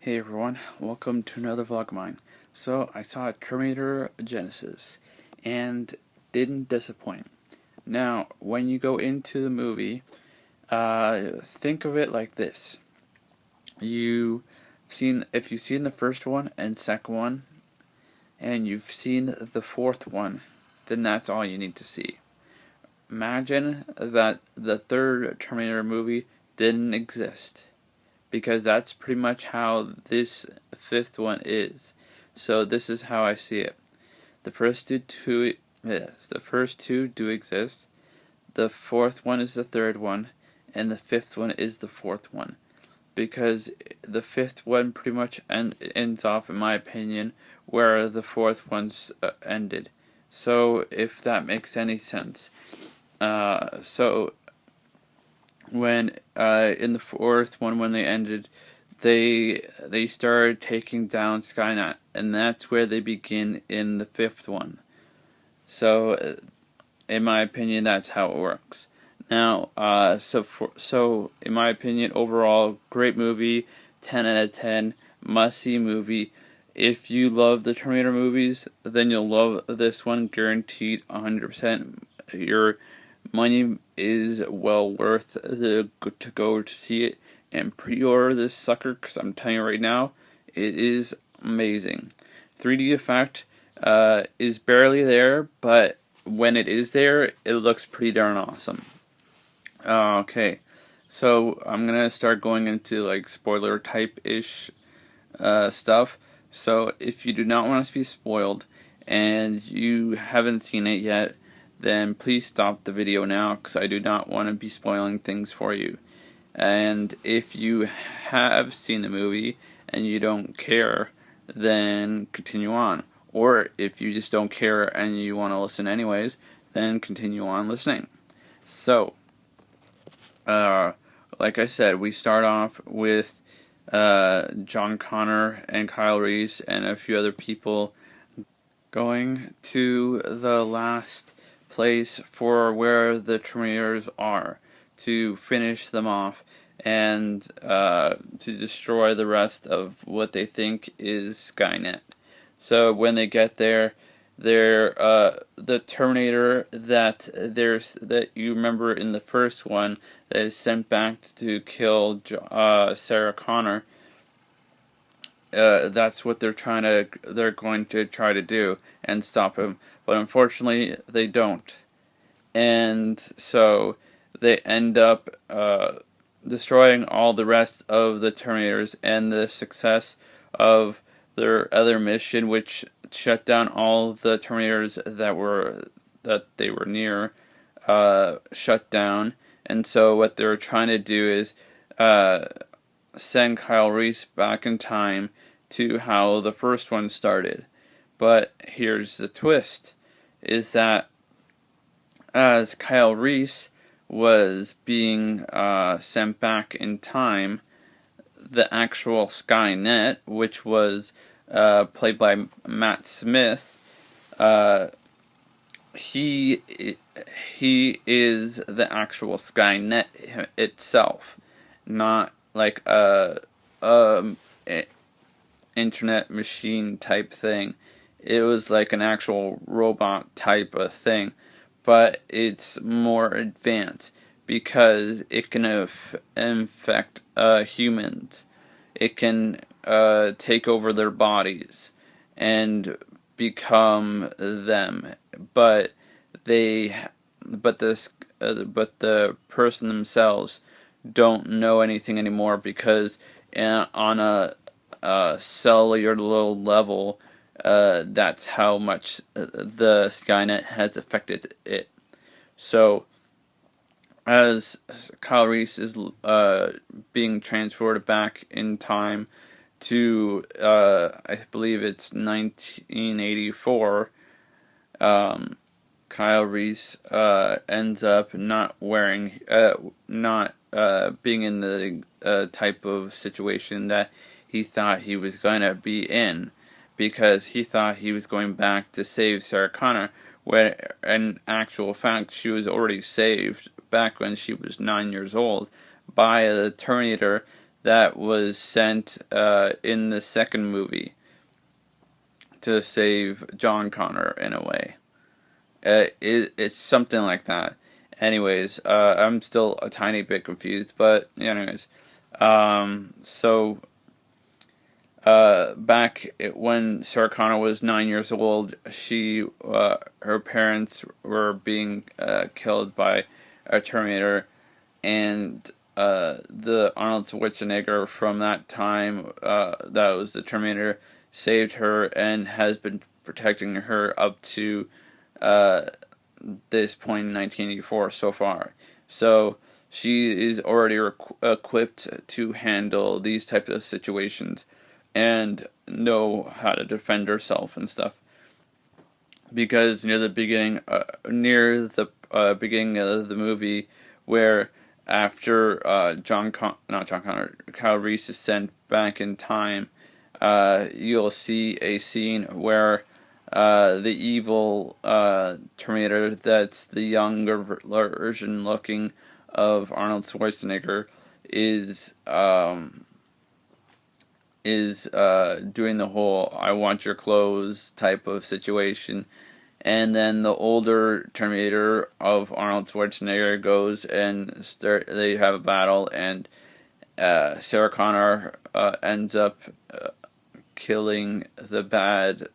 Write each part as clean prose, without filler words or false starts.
Hey everyone, welcome to another vlog of mine. So, I saw Terminator Genisys, and didn't disappoint. Now, when you go into the movie, think of it like this. If you've seen the first one and second one, and you've seen the fourth one, then that's all you need to see. Imagine that the third Terminator movie didn't exist, because that's pretty much how this fifth one is. So this is how I see it. The first two do exist. The fourth one is the third one, and the fifth one is the fourth one. Because the fifth one pretty much ends off, in my opinion, where the fourth one's ended. So if that makes any sense. When in the fourth one, when they ended, they started taking down Skynet, and that's where they begin in the fifth one. So, in my opinion, that's how it works. Now, so in my opinion, overall, great movie, 10 out of 10, must-see movie. If you love the Terminator movies, then you'll love this one, guaranteed, 100%. Your money is well worth to go to see it and pre-order this sucker, because I'm telling you right now, it is amazing. 3D effect is barely there, but when it is there, it looks pretty darn awesome. Okay, so I'm gonna start going into like spoiler type-ish stuff. So if you do not want to be spoiled and you haven't seen it yet, then please stop the video now, because I do not want to be spoiling things for you. And if you have seen the movie and you don't care, then continue on. Or if you just don't care and you want to listen anyways, then continue on listening. So, like I said, we start off with John Connor and Kyle Reese and a few other people going to the last place for where the Terminators are, to finish them off and to destroy the rest of what they think is Skynet. So when they get there, the Terminator that you remember in the first one, that is sent back to kill Sarah Connor. That's what they're going to try to do and stop him, but unfortunately they don't, and so they end up destroying all the rest of the Terminators, and the success of their other mission, which shut down all the Terminators that they were near, shut down. And so what they're trying to do is send Kyle Reese back in time to how the first one started. But here's the twist, is that as Kyle Reese was being sent back in time, the actual Skynet, which was played by Matt Smith, he is the actual Skynet itself, not like a internet machine type thing. It was like an actual robot type of thing, but it's more advanced because it can infect humans. It can take over their bodies and become them, but the person themselves don't know anything anymore, because on a cellular level, that's how much the Skynet has affected it. So, as Kyle Reese is being transported back in time to, I believe it's 1984, Kyle Reese ends up not being in the type of situation that he thought he was going to be in, because he thought he was going back to save Sarah Connor, where in actual fact she was already saved back when she was 9 years old by the Terminator that was sent in the second movie to save John Connor in a way. It's something like that. Anyways, I'm still a tiny bit confused, but anyways, so back when Sarah Connor was 9 years old, her parents were being killed by a Terminator, and the Arnold Schwarzenegger from that time, that was the Terminator, saved her and has been protecting her up to this point in 1984 so far. So she is already equipped to handle these types of situations and know how to defend herself and stuff. Because near the beginning of the movie, where after Kyle Reese is sent back in time, you'll see a scene where the evil Terminator, that's the younger version looking of Arnold Schwarzenegger, is doing the whole "I want your clothes" type of situation. And then the older Terminator of Arnold Schwarzenegger goes and they have a battle, and Sarah Connor ends up killing the bad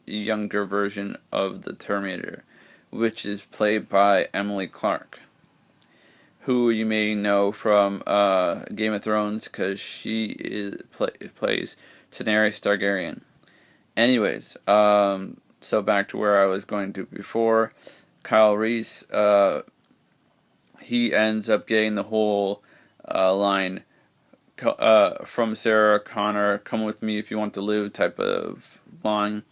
younger version of the Terminator, which is played by Emily Clark, who you may know from Game of Thrones, because she plays Daenerys Targaryen. Anyways, so back to where I was going to before. Kyle Reese, he ends up getting the whole line from Sarah Connor, "Come with me if you want to live" type of line.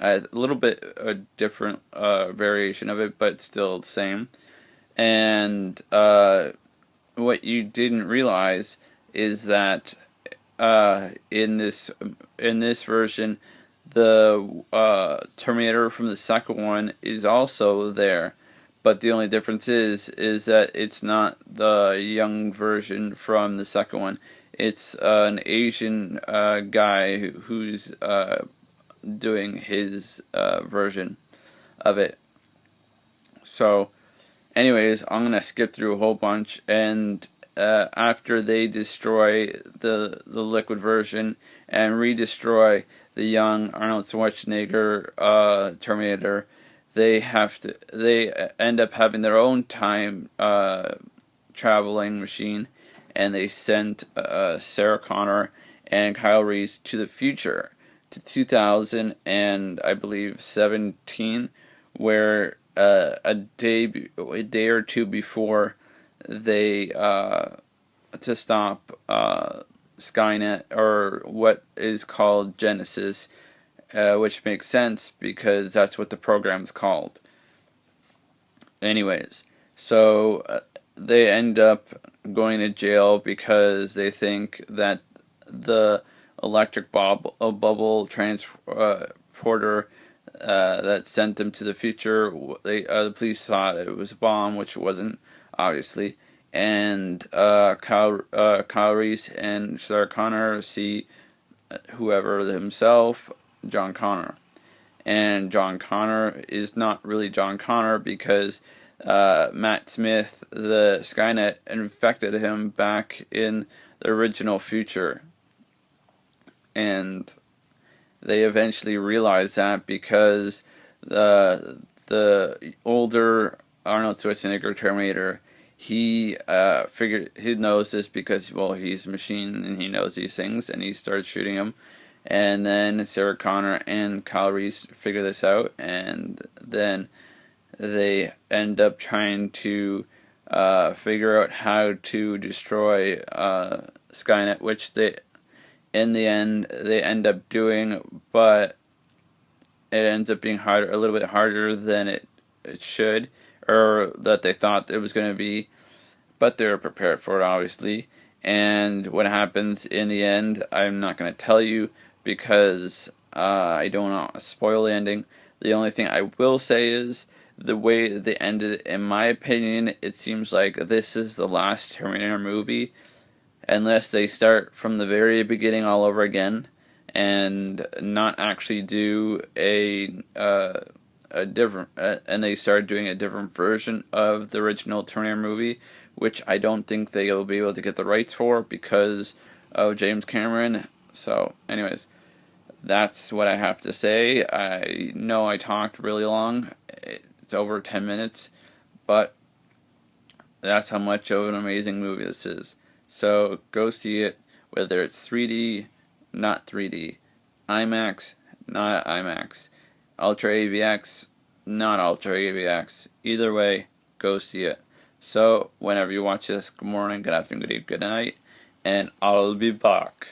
A little bit a different variation of it, but still the same. And what you didn't realize is that in this version, the Terminator from the second one is also there, but the only difference is that it's not the young version from the second one. It's an Asian guy who's doing his version of it. So, anyways, I'm gonna skip through a whole bunch, and after they destroy the liquid version and redestroy the young Arnold Schwarzenegger Terminator, they end up having their own time traveling machine, and they sent Sarah Connor and Kyle Reese to the future, to 2000 and I believe 17, where a day or two before they to stop Skynet, or what is called Genisys, which makes sense because that's what the program's called. Anyways, so they end up going to jail because they think that the electric bubble transporter that sent them to the future, the police thought it was a bomb, which it wasn't, obviously. And Kyle Reese and Sarah Connor see whoever himself, John Connor. And John Connor is not really John Connor because Matt Smith, the Skynet, infected him back in the original future. And they eventually realized that because the older Arnold Schwarzenegger Terminator, he figured, he knows this because, well, he's a machine and he knows these things, and he starts shooting him. And then Sarah Connor and Kyle Reese figure this out, and then they end up trying to figure out how to destroy Skynet, which they, in the end, they end up doing, but it ends up being a little bit harder than it should, or that they thought it was going to be, but they were prepared for it, obviously. And what happens in the end, I'm not going to tell you because I don't want to spoil the ending. The only thing I will say is the way they ended, in my opinion, it seems like this is the last Terminator movie, unless they start from the very beginning all over again and not actually do a different and they start doing a different version of the original Terminator movie, which I don't think they'll be able to get the rights for because of James Cameron. So, anyways, that's what I have to say. I know I talked really long. It's over 10 minutes, but that's how much of an amazing movie this is. So go see it, whether it's 3D, not 3D, IMAX, not IMAX, Ultra AVX, not Ultra AVX. Either way, go see it. So whenever you watch this, good morning, good afternoon, good evening, good night, and I'll be back.